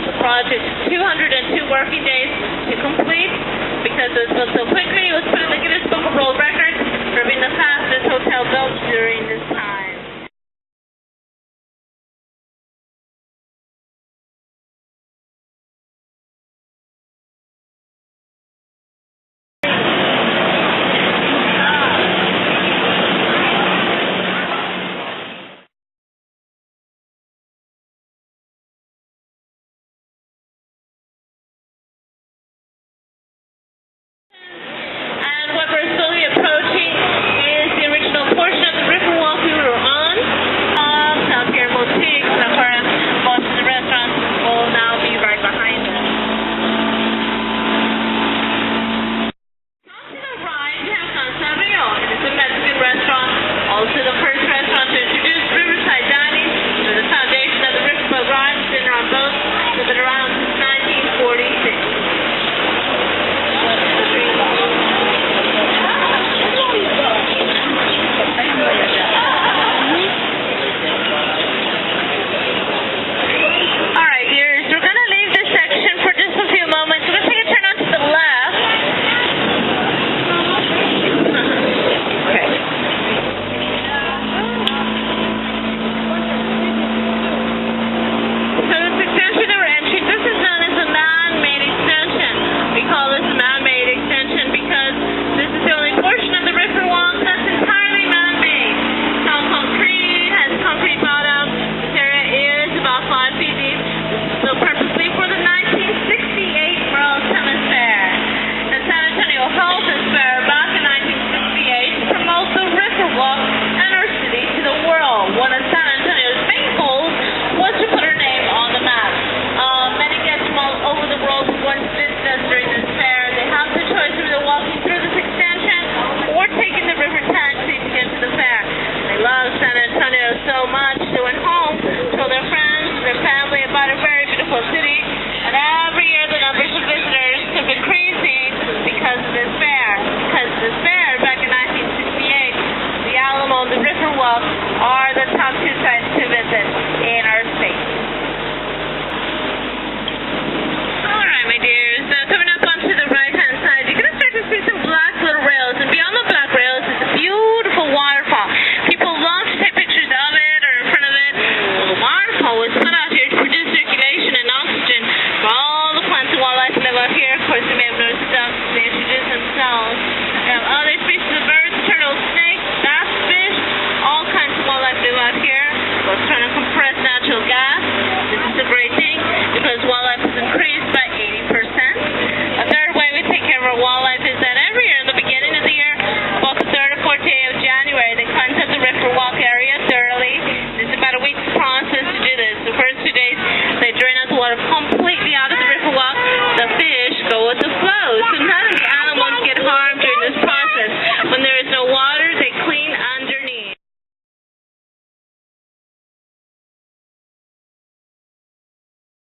The project took 202 working days to complete. Because it was built so quickly, it was put in the Guinness Book of World Records for being the fastest hotel built during this time. City, and every year the numbers of visitors have been increasing because of this fair. Because of this fair, back in 1968, the Alamo and the Riverwalk are the top two sites to visit in our state. Alright, my dears, coming up onto the right-hand side, you're going to start to see some black little rails, and beyond the black rails is a beautiful waterfall. People love to take pictures of it or in front of it. Well, the waterfall was put out here to produce circulation and oxygen for all the plants and wildlife that live out here. Of course, you may have noticed ducks, they introduce themselves. We have other species of birds, turtles, snakes, bass fish, all kinds of wildlife live out here. We're trying to compress natural gas. This is a great thing because wildlife has increased by 80%. A third way we take care of our wildlife is that every year in the beginning of the year, about the 3rd or 4th day of January, they cleanse out the Riverwalk area thoroughly. It's about a week's process to do this. The first 2 days, they drain out the water, pump